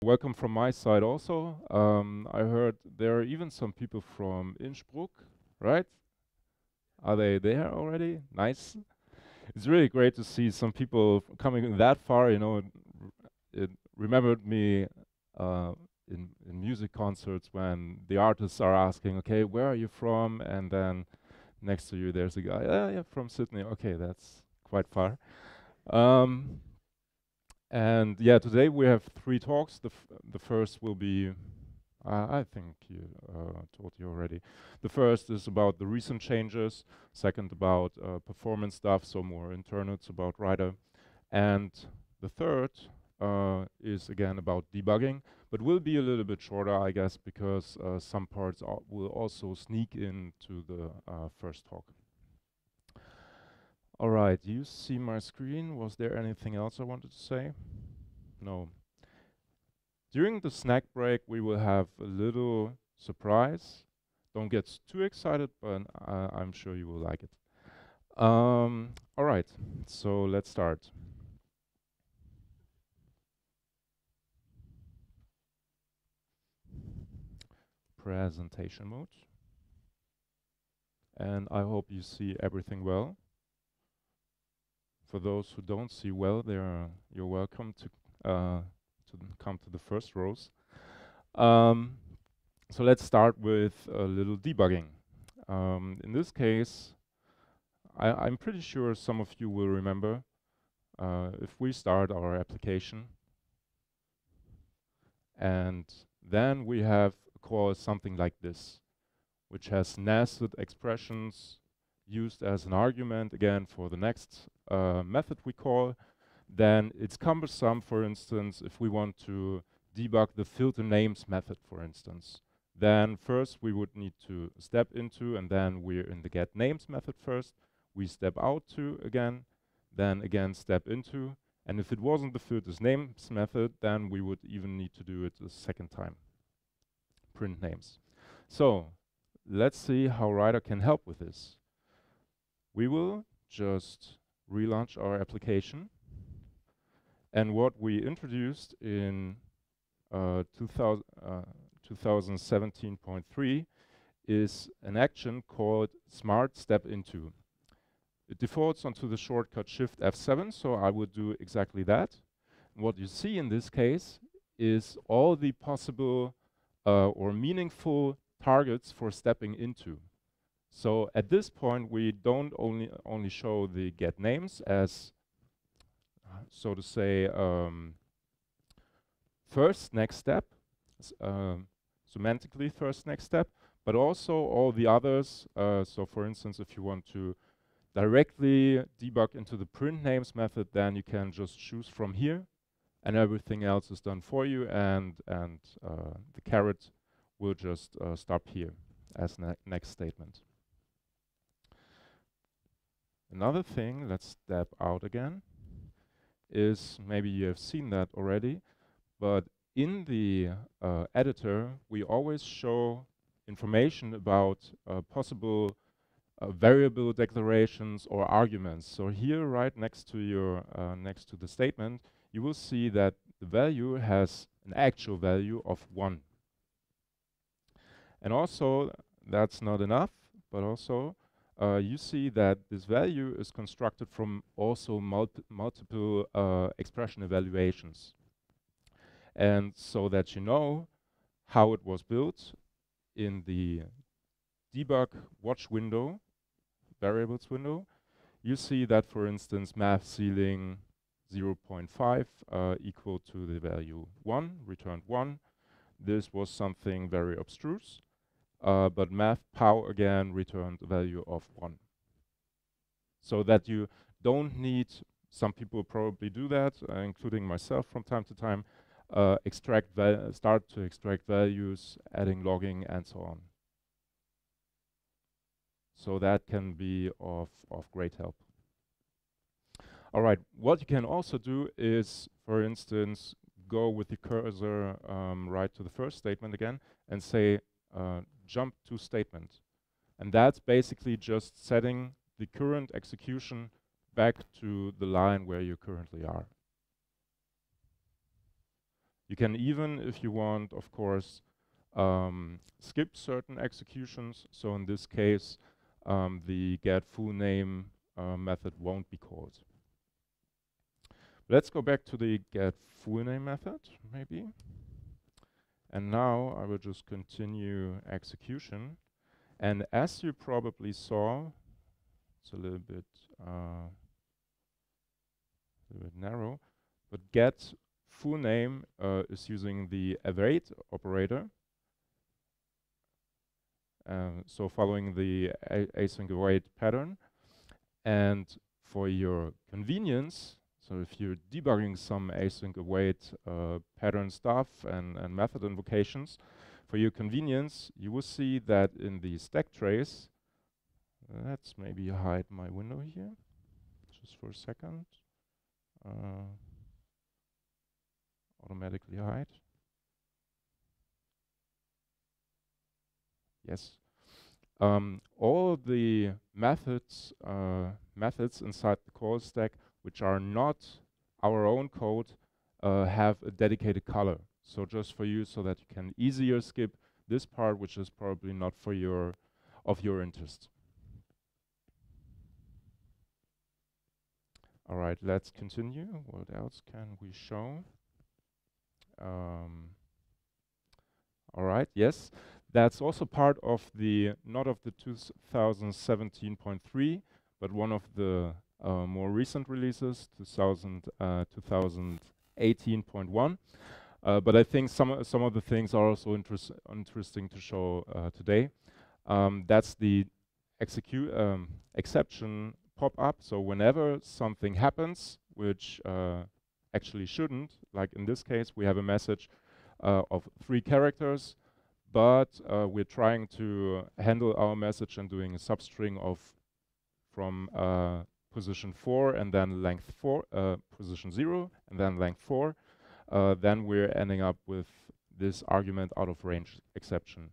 Welcome from my side also. I heard there are even some people from Innsbruck, right? Are they there already? Nice. It's really great to see some people coming that far. You know, it remembered me in music concerts when the artists are asking, "Okay, where are you from?" And then next to you, there's a guy, yeah, from Sydney. Okay, that's quite far. Um, and yeah, today we have 3 talks. The first will be, I think you told you already. The first is about the recent changes. Second about performance stuff, so more internals about Rider. And the third is again about debugging, but will be a little bit shorter, I guess, because some parts will also sneak into the first talk. All right, you see my screen. Was there anything else I wanted to say? No. During the snack break, we will have a little surprise. Don't get too excited, but I'm sure you will like it. All right, so let's start. Presentation mode. And I hope you see everything well. For those who don't see well, you're welcome to come to the first rows. So let's start with a little debugging. In this case, I'm pretty sure some of you will remember if we start our application and then we have a call something like this, which has nested expressions used as an argument again for the next method we call, then it's cumbersome, for instance, if we want to debug the filter names method, for instance. Then first we would need to step into, and then we're in the get names method first. We step out to again, then again step into. And if it wasn't the filters names method, then we would even need to do it a second time. Print names. So let's see how Rider can help with this. We will just relaunch our application. And what we introduced in 2017.3 is an action called Smart Step Into. It defaults onto the shortcut Shift F7, so I would do exactly that. And what you see in this case is all the possible or meaningful targets for stepping into. So at this point, we don't only show the get names as, so to say, first next step, semantically first next step, but also all the others. So for instance, if you want to directly debug into the print names method, then you can just choose from here, and everything else is done for you, and the caret will just stop here as next statement. Another thing, let's step out again, is maybe you have seen that already, but in the editor, we always show information about possible variable declarations or arguments. So here, right next to your next to the statement, you will see that the value has an actual value of 1. And also, that's not enough, but also you see that this value is constructed from also multiple expression evaluations. And so that you know how it was built in the debug watch window, variables window, you see that, for instance, math ceiling 0.5 equal to the value 1, returned 1. This was something very abstruse, but math pow again returned a value of 1. So that you don't need, some people probably do that, including myself from time to time, start to extract values, adding logging, and so on. So that can be of great help. All right, what you can also do is, for instance, go with the cursor right to the first statement again and say jump to statement. And that's basically just setting the current execution back to the line where you currently are. You can even, if you want, of course, skip certain executions. So in this case, the get full name method won't be called. Let's go back to the get full name method, maybe. And now I will just continue execution. And as you probably saw, it's a little bit narrow, but get full name is using the await operator. So following the async await pattern. And for your convenience, so if you're debugging some async await pattern stuff and method invocations, for your convenience, you will see that in the stack trace, let's maybe hide my window here, just for a second. Automatically hide. Yes. All the methods inside the call stack, which are not our own code, have a dedicated color. So just for you, so that you can easier skip this part, which is probably not for your interest. All right, let's continue. What else can we show? All right, yes. That's also part of the, not of the 2017.3, but one of the more recent releases, 2018.1. But I think some of the things are also interesting to show today. That's the exception pop-up. So whenever something happens, which actually shouldn't, like in this case, we have a message of 3 characters, but we're trying to handle our message and doing a substring of from position 4 and then length 4, position 0 and then length 4. Then we're ending up with this argument out of range exception.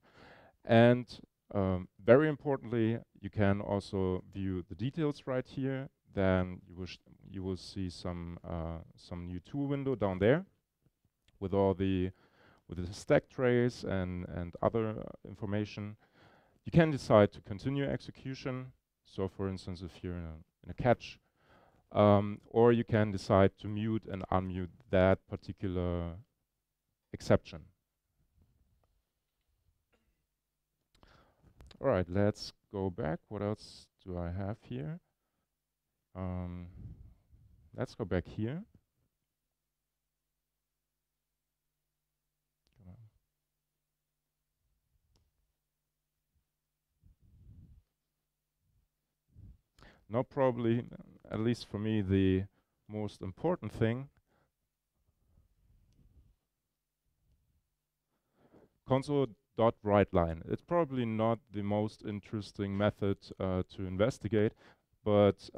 And very importantly, you can also view the details right here. Then you will see some new tool window down there with all the stack trace and other information. You can decide to continue execution. So for instance, if you're in a catch, or you can decide to mute and unmute that particular exception. All right, let's go back. What else do I have here? Let's go back here. Now probably, at least for me, the most important thing, console.writeLine. It's probably not the most interesting method to investigate, but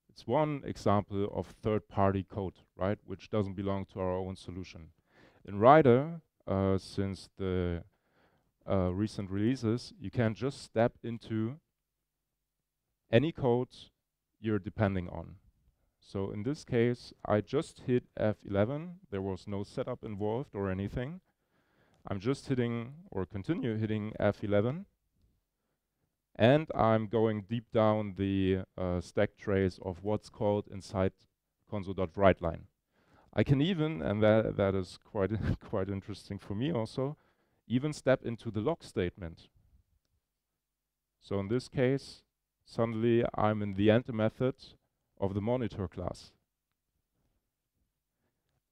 it's one example of third-party code, right, which doesn't belong to our own solution. In Rider, since the recent releases, you can just step into any code you're depending on. So in this case, I just hit F11. There was no setup involved or anything. I'm just hitting or continue hitting F11. And I'm going deep down the stack trace of what's called inside console.writeLine. I can even, and that is quite quite interesting for me also, even step into the log statement. So in this case, suddenly I'm in the enter method of the monitor class.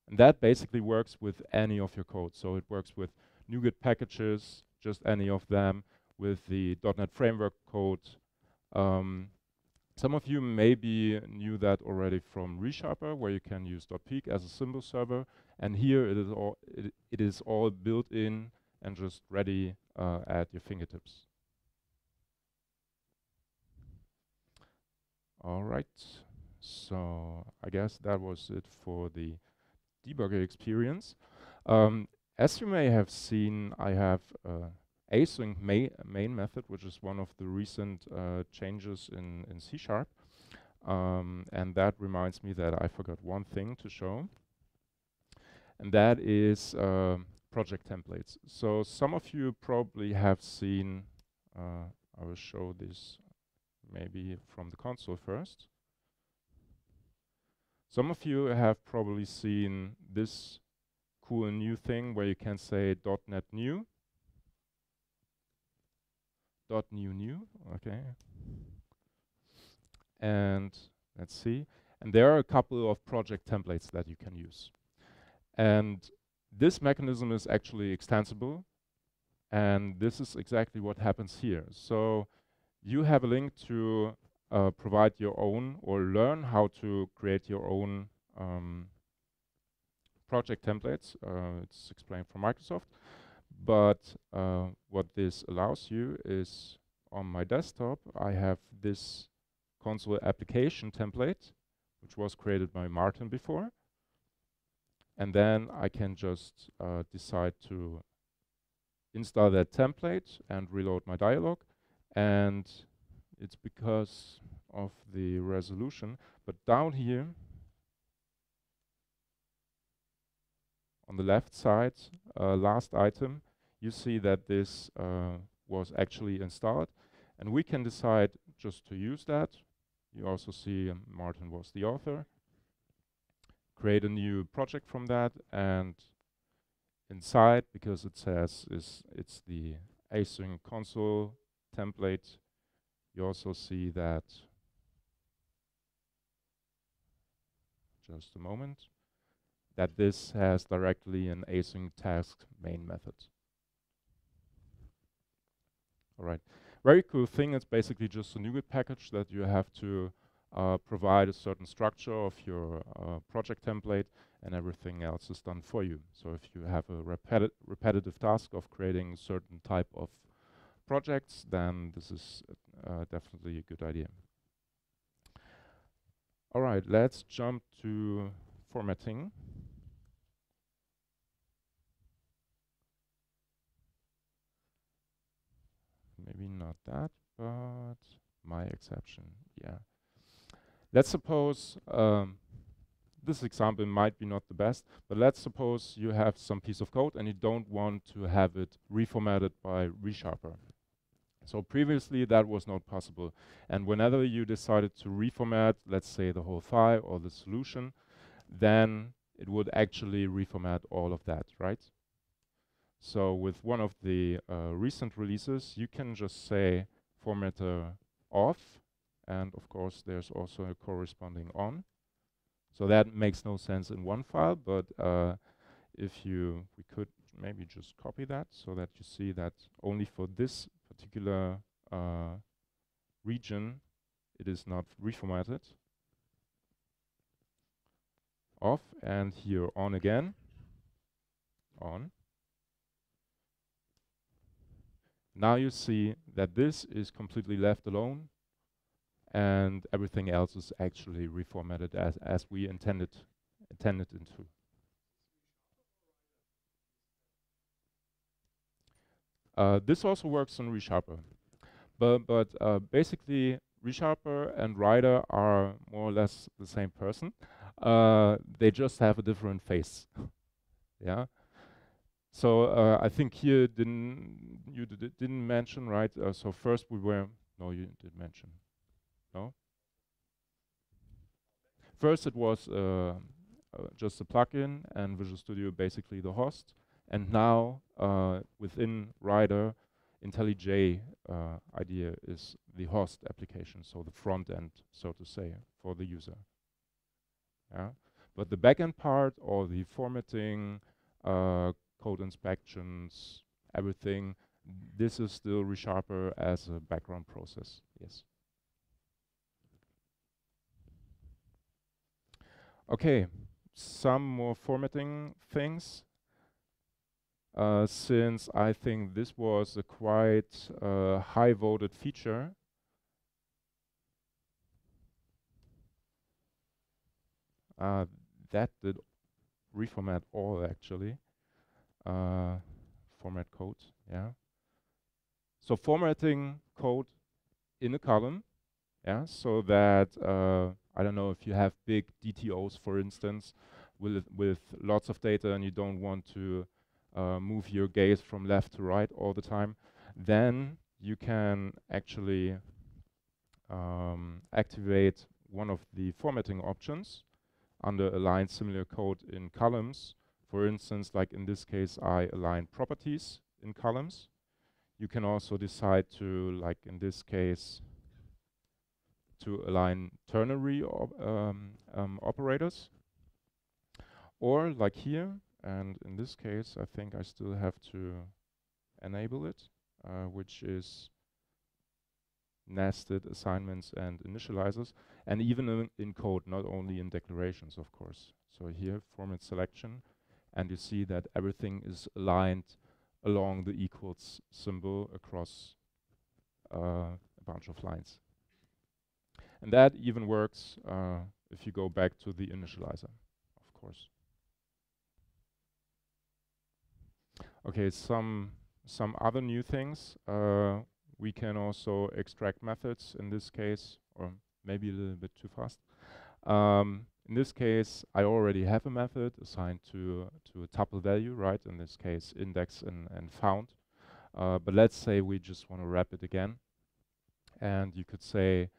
And that basically works with any of your code. So it works with NuGet packages, just any of them, with the .NET Framework code. Some of you maybe knew that already from ReSharper, where you can use .peek as a symbol server. And here it is all built in and just ready at your fingertips. All right, so I guess that was it for the debugger experience. As you may have seen, I have async main method, which is one of the recent changes in C#. And that reminds me that I forgot one thing to show. and that is project templates. So some of you probably have seen, I will show this maybe from the console first. Some of you have probably seen this cool new thing where you can say .NET new, .new, okay. And let's see. And there are a couple of project templates that you can use. And this mechanism is actually extensible. And this is exactly what happens here. So you have a link to provide your own or learn how to create your own project templates. It's explained from Microsoft. But what this allows you is on my desktop, I have this console application template, which was created by Martin before. And then I can just decide to install that template and reload my dialog. And it's because of the resolution. But down here, on the left side, last item, you see that this was actually installed. And we can decide just to use that. You also see Martin was the author. Create a new project from that, and inside, because it says it's the Async console template, you also see that, just a moment, that this has directly an async task main method. All right, very cool thing. It's basically just a NuGet package that you have to provide a certain structure of your project template, and everything else is done for you. So if you have a repetitive task of creating a certain type of projects, then this is definitely a good idea. All right, let's jump to formatting. Maybe not that, but my exception, yeah. Let's suppose, this example might be not the best, but let's suppose you have some piece of code and you don't want to have it reformatted by ReSharper. So previously that was not possible. And whenever you decided to reformat, let's say the whole file or the solution, then it would actually reformat all of that, right? So with one of the recent releases, you can just say formatter off, and of course there's also a corresponding on. So that makes no sense in one file, but we could maybe just copy that so that you see that only for this particular region it is not reformatted. Off, and here on again, on. Now you see that this is completely left alone, and everything else is actually reformatted as we intended into. This also works on ReSharper, but basically ReSharper and Rider are more or less the same person. They just have a different face. Yeah. So I think here you didn't mention, right? So first we were, no, you did mention, no? First it was just a plugin and Visual Studio basically the host, and now within Rider, IntelliJ IDEA is the host application, so the front end, so to say, for the user. Yeah, but the backend part, or the formatting, code inspections, everything, this is still ReSharper as a background process, yes. Okay, some more formatting things. Since I think this was a quite high voted feature, that did reformat all actually. Format code, yeah. So formatting code in a column, yeah, so that I don't know if you have big DTOs, for instance, with lots of data and you don't want to move your gaze from left to right all the time, then you can actually activate one of the formatting options under align similar code in columns. For instance, like in this case, I align properties in columns. You can also decide to, like in this case, to align ternary operators. Or like here, and in this case, I think I still have to enable it, which is nested assignments and initializers, and even in code, not only in declarations, of course. So here, format selection, and you see that everything is aligned along the equals symbol across a bunch of lines. And that even works if you go back to the initializer, of course. Okay, some other new things. We can also extract methods in this case, or maybe a little bit too fast. In this case, I already have a method assigned to a tuple value, right? In this case, index and found. But let's say we just want to wrap it again. And you could say,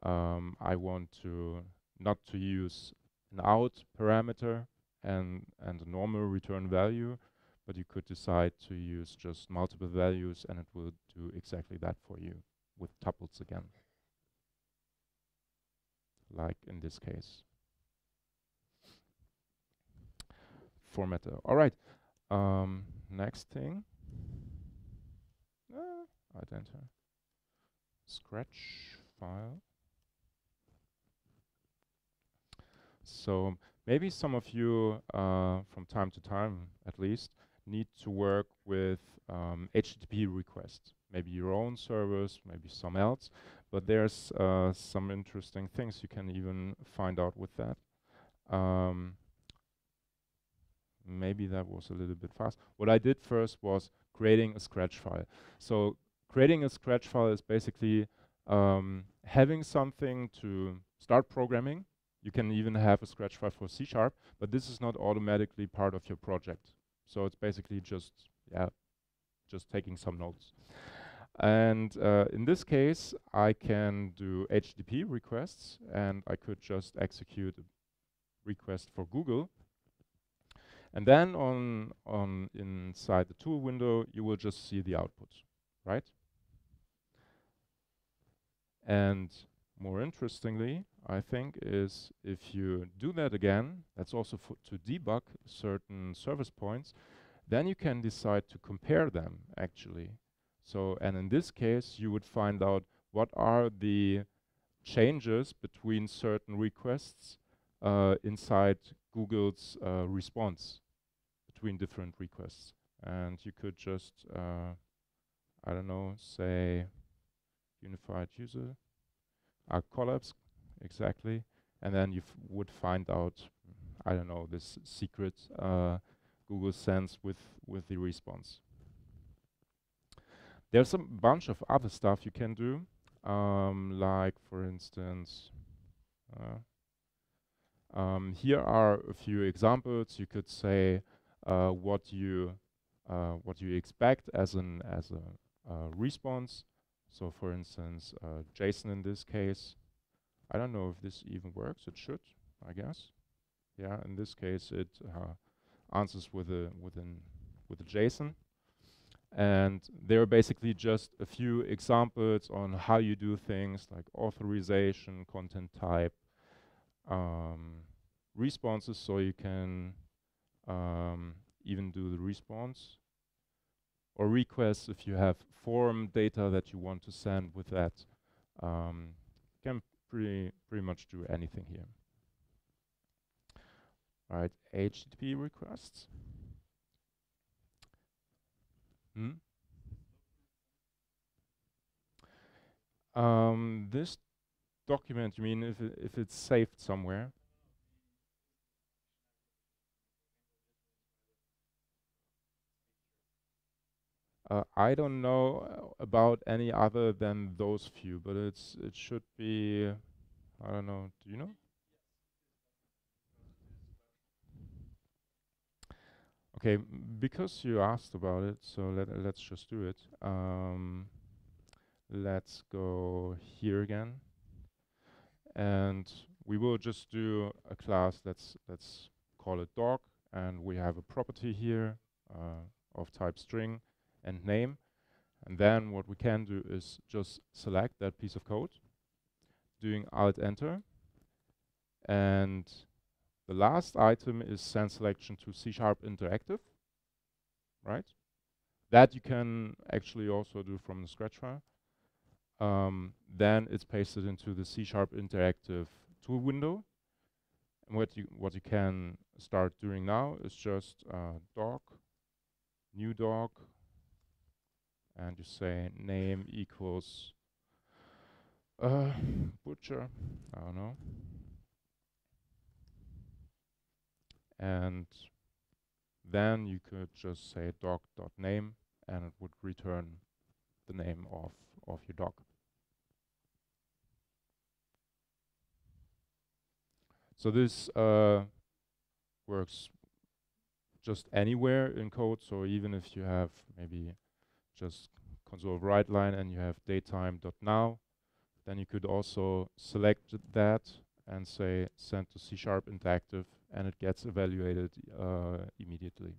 I want to not to use an out parameter and a normal return value, but you could decide to use just multiple values and it will do exactly that for you with tuples again, like in this case. Formatter. All right. Next thing. Identer. Scratch file. So maybe some of you, from time to time at least, need to work with HTTP requests. Maybe your own servers, maybe some else. But there's some interesting things you can even find out with that. Maybe that was a little bit fast. What I did first was creating a Scratch file. So creating a Scratch file is basically having something to start programming. You can even have a Scratch file for C#, but this is not automatically part of your project. So it's basically just, yeah, just taking some notes. And in this case, I can do HTTP requests, and I could just execute a request for Google. And then on inside the tool window, you will just see the output, right? And more interestingly, I think, is if you do that again, that's also to debug certain service points, then you can decide to compare them actually. So, and in this case, you would find out what are the changes between certain requests inside Google's response between different requests. And you could just, I don't know, say unified user, collapse, exactly. And then you would find out, I don't know, this secret Google sends with the response. There's a bunch of other stuff you can do, like for instance, here are a few examples. You could say what you expect as a response. So for instance, JSON in this case. I don't know if this even works. It should, I guess. Yeah, in this case, it answers with a JSON. And there are basically just a few examples on how you do things like authorization, content type, responses, so you can even do the response, or requests if you have form data that you want to send with that. Can pretty much do anything here. All right, HTTP requests. This document, you mean if it's saved somewhere? I don't know about any other than those few, but it should be, I don't know, do you know? Okay, because you asked about it, so let's just do it. Let's go here again, and we will just do a class. Let's call it dog, and we have a property here of type string and name. And then what we can do is just select that piece of code, doing Alt Enter, and the last item is send selection to C# interactive, right? That you can actually also do from the scratch file. Then it's pasted into the C# interactive tool window. And what you can start doing now is just dog, new dog, and you say name equals butcher, I don't know. And then you could just say dog.name and it would return the name of your dog. So this works just anywhere in code. So even if you have maybe just console write line and you have datetime.now, then you could also select that and say send to C# interactive, and it gets evaluated immediately.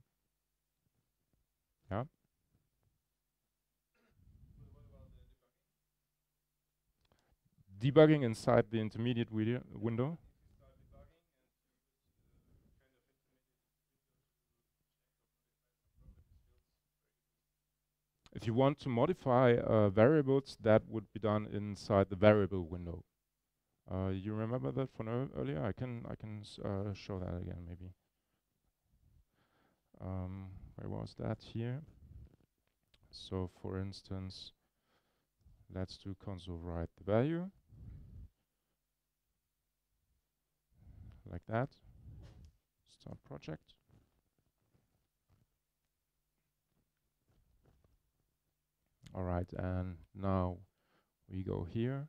Yeah. Debugging inside the intermediate window. If you want to modify variables, that would be done inside the variable window. You remember that from earlier? I can show that again maybe. Where was that? Here. So for instance, let's do console write the value like that. Start project. All right, and now we go here,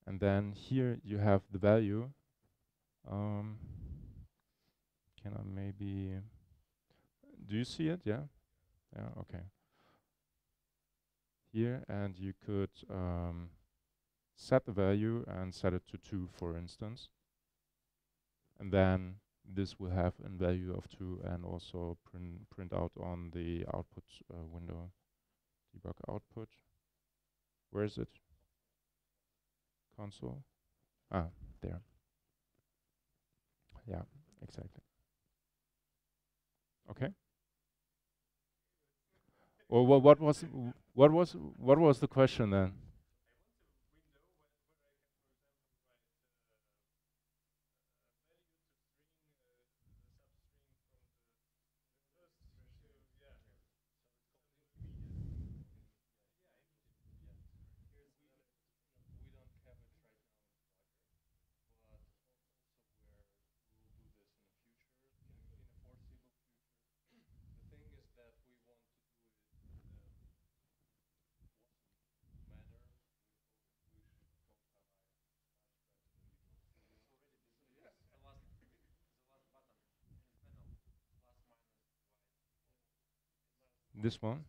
and then here you have the value. Can I maybe? Do you see it? Yeah. Yeah. Okay. Here, and you could set the value and set it to 2, for instance, and then this will have a value of 2 and also print out on the output window. Debug output. Where is it? Console. Ah, there. Yeah, exactly. Okay. Well, what was the question then? This one?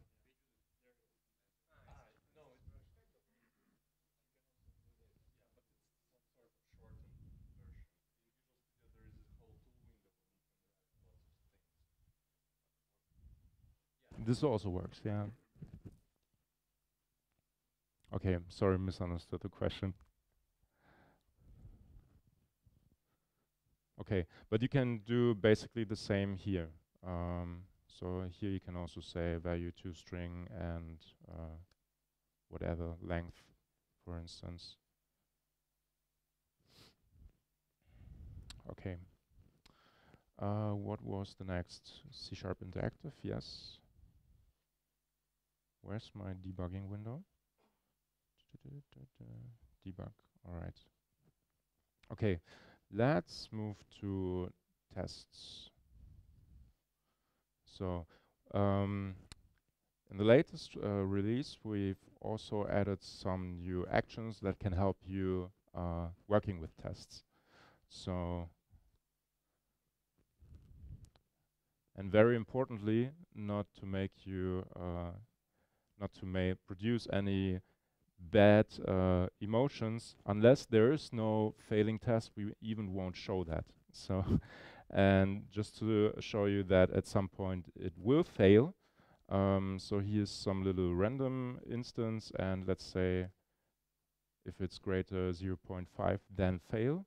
This also works, yeah. Okay, sorry, misunderstood the question. Okay, but you can do basically the same here. So here you can also say value to string and whatever length, for instance. Okay. What was the next? C# interactive, yes. Where's my debugging window? Debug, all right. Okay, let's move to tests. So, in the latest release, we've also added some new actions that can help you working with tests. So, And very importantly, not to produce any bad emotions. Unless there is no failing test, we even won't show that. So, and just to show you that at some point it will fail. So here's some little random instance, and let's say if it's greater 0.5, then fail.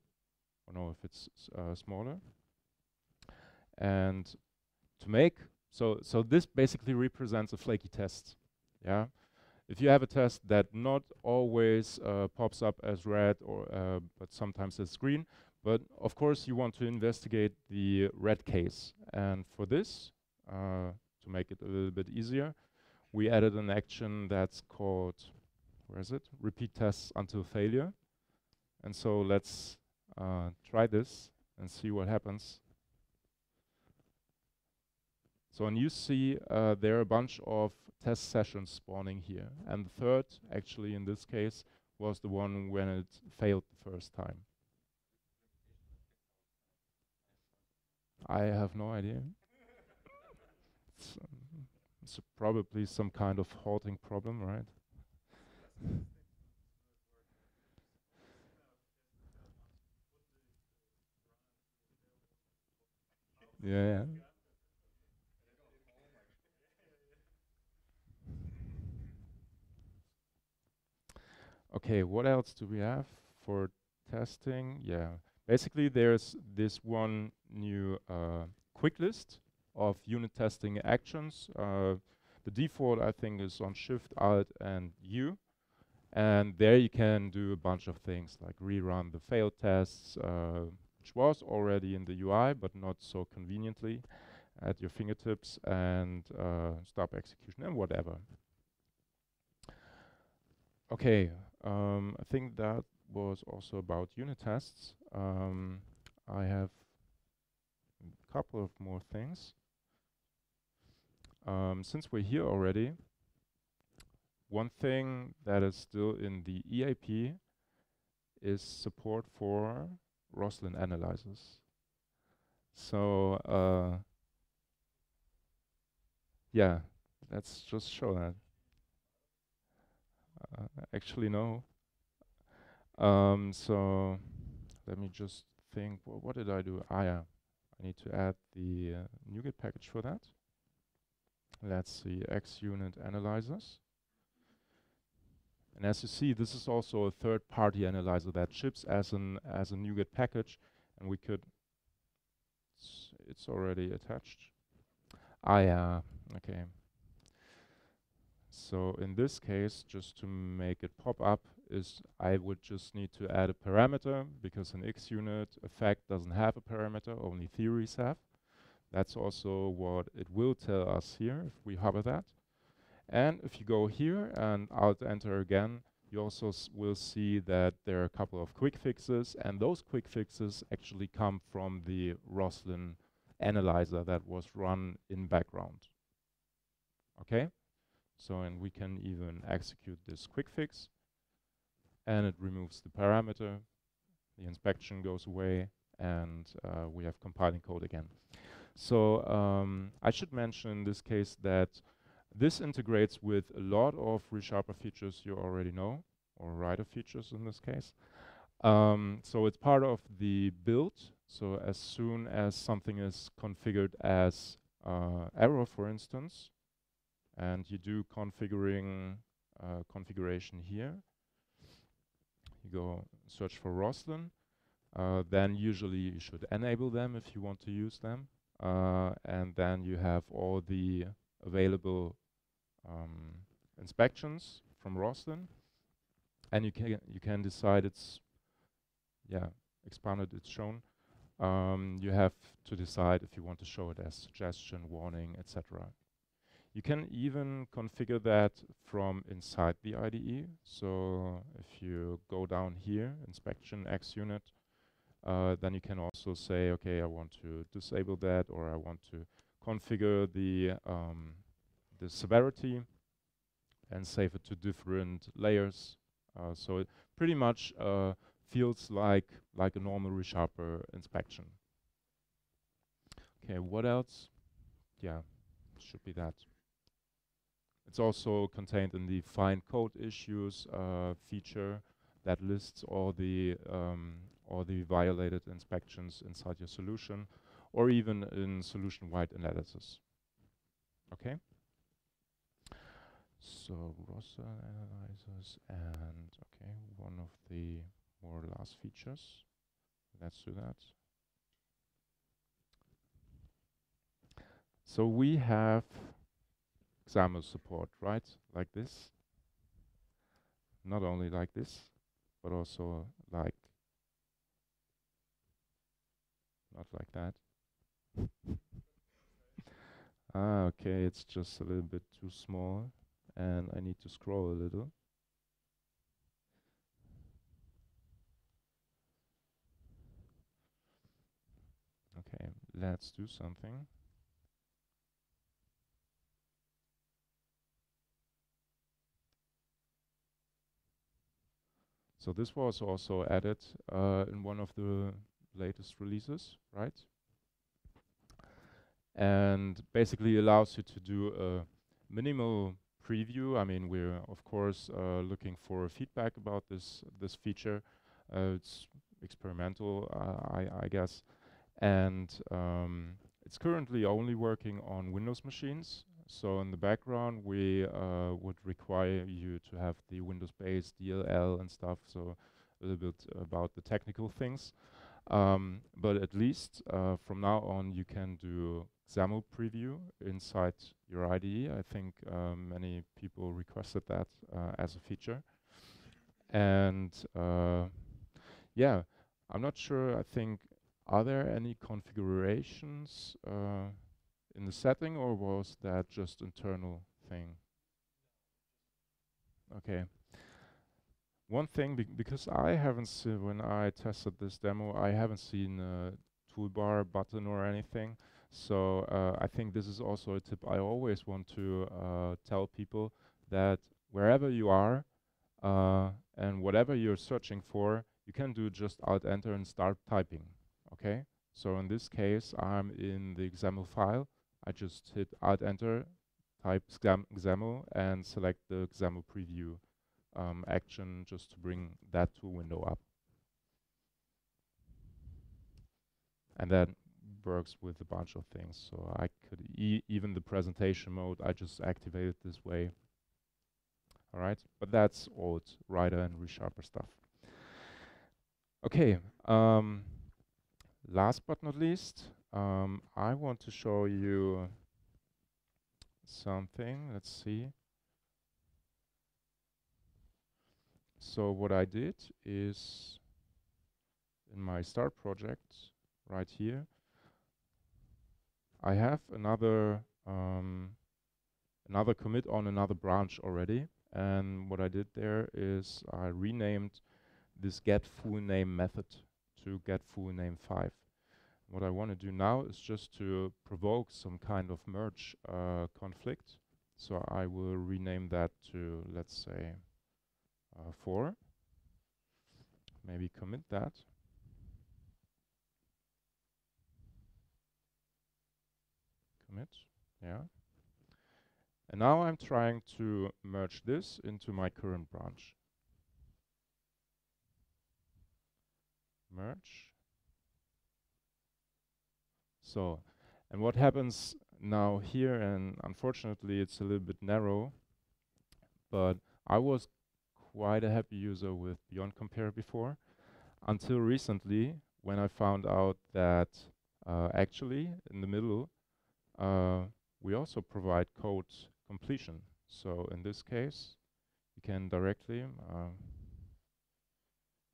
Or no, if it's smaller. And to make, so this basically represents a flaky test. Yeah. If you have a test that not always pops up as red or but sometimes as green, but of course you want to investigate the red case. And for this, to make it a little bit easier, we added an action that's called, where is it? Repeat tests until failure. And so let's try this and see what happens. So and you see there are a bunch of test sessions spawning here. And the third, actually in this case, was the one when it failed the first time. I have no idea. It's probably some kind of halting problem, right? Yeah. Okay, what else do we have for testing? Yeah, basically there's this one new quick list of unit testing actions. The default, I think, is on Shift, Alt, and U. And there you can do a bunch of things like rerun the failed tests, which was already in the UI, but not so conveniently at your fingertips, and stop execution and whatever. Okay, I think that was also about unit tests. I have a couple of more things. Since we're here already, one thing that is still in the EAP is support for Roslyn analyzers. So yeah, let's just show that. Actually, no. So let me just think. What did I do? Ah, yeah. I need to add the NuGet package for that. Let's see, XUnit analyzers. And as you see, this is also a third-party analyzer that ships as a NuGet package, and we could. It's already attached. Ah, yeah. Okay. So in this case, just to make it pop up, I would just need to add a parameter, because an XUnit effect doesn't have a parameter, only theories have. That's also what it will tell us here if we hover that. And if you go here and Alt Enter again, you also will see that there are a couple of quick fixes, and those quick fixes actually come from the Roslyn analyzer that was run in background. Okay? So, and we can even execute this quick fix, and it removes the parameter, the inspection goes away, and we have compiling code again. So I should mention in this case that this integrates with a lot of ReSharper features you already know, or Rider features in this case. So it's part of the build. So as soon as something is configured as error, for instance, and you do configuration here, you go search for Roslyn, then usually you should enable them if you want to use them, and then you have all the available inspections from Roslyn, and you can decide it's expanded, it's shown. You have to decide if you want to show it as suggestion, warning, etc. You can even configure that from inside the IDE. So if you go down here, inspection XUnit, then you can also say, okay, I want to disable that, or I want to configure the severity and save it to different layers. So it pretty much feels like a normal ReSharper inspection. Okay, what else? yeah, it should be that. It's also contained in the find code issues feature that lists all the violated inspections inside your solution, or even in solution-wide analysis. Okay. So Roslyn analyzers and okay, one of the more last features. Let's do that. So we have XAML support, right? Like this. Not only like this, but also like not like that. Okay, it's just a little bit too small and I need to scroll a little. Okay, let's do something. So this was also added in one of the latest releases, right? And basically allows you to do a minimal preview. I mean, we're of course looking for feedback about this feature. It's experimental, I guess, and it's currently only working on Windows machines. So in the background, we would require you to have the Windows-based DLL and stuff. So a little bit about the technical things. But at least from now on, you can do XAML preview inside your IDE. I think many people requested that as a feature. And yeah, I'm not sure. I think, are there any configurations in the setting, or was that just internal thing? Okay. One thing, because I haven't seen, when I tested this demo, I haven't seen a toolbar button or anything. So I think this is also a tip I always want to tell people, that wherever you are and whatever you're searching for, you can do just Alt-Enter and start typing, okay? So in this case, I'm in the XAML file. I just hit Alt-Enter, type XAML, and select the XAML preview action just to bring that tool window up. And that works with a bunch of things. So I could even the presentation mode, I just activate it this way. All right, but that's old Rider and ReSharper stuff. Okay, last but not least, I want to show you something. Let's see. So what I did is, in my start project right here, I have another commit on another branch already, and what I did there is I renamed this get full name method to get full name 5. What I want to do now is just to provoke some kind of merge conflict. So I will rename that to, let's say, 4. Maybe commit that. Commit, yeah. And now I'm trying to merge this into my current branch. Merge. So, and what happens now here, and unfortunately it's a little bit narrow, but I was quite a happy user with Beyond Compare before, until recently when I found out that actually in the middle we also provide code completion. So in this case, you can directly,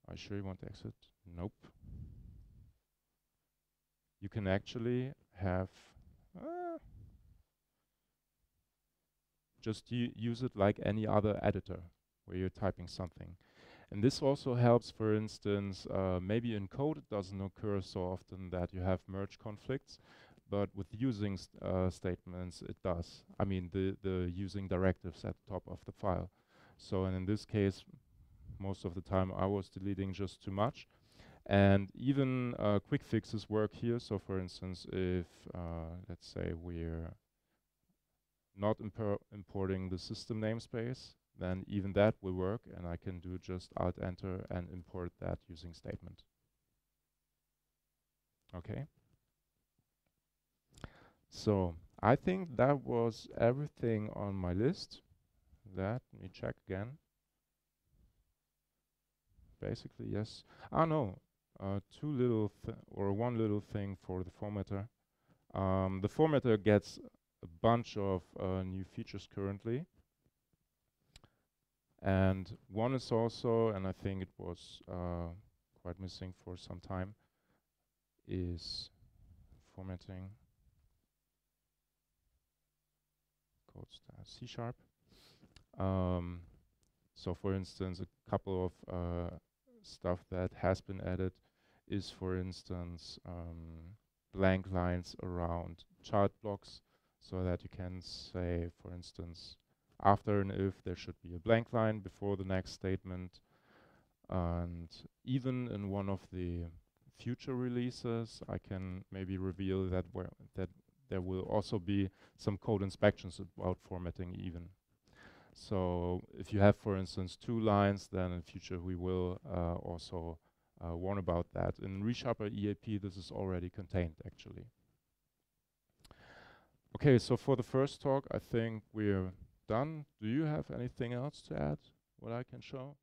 I sure you want to exit? Nope. You can actually have, just use it like any other editor where you're typing something. And this also helps, for instance, maybe in code it doesn't occur so often that you have merge conflicts, but with using statements it does. I mean the using directives at the top of the file. So, and in this case, most of the time I was deleting just too much. And even quick fixes work here. So for instance, if let's say we're not importing the system namespace, then even that will work, and I can do just Alt Enter and import that using statement. Okay. So I think that was everything on my list. Let me check again. Basically, yes. Ah, no. One little thing for the formatter. The formatter gets a bunch of new features currently. And one is also, and I think it was quite missing for some time, is formatting code C#. So for instance, a couple of stuff that has been added is, for instance, blank lines around chart blocks, so that you can say, for instance, after an if, there should be a blank line before the next statement. And even in one of the future releases, I can maybe reveal that there will also be some code inspections about formatting even. So if you have, for instance, 2 lines, then in future we will also warn about that. In ReSharper EAP, this is already contained, actually. Okay, so for the first talk, I think we're done. Do you have anything else to add, what I can show?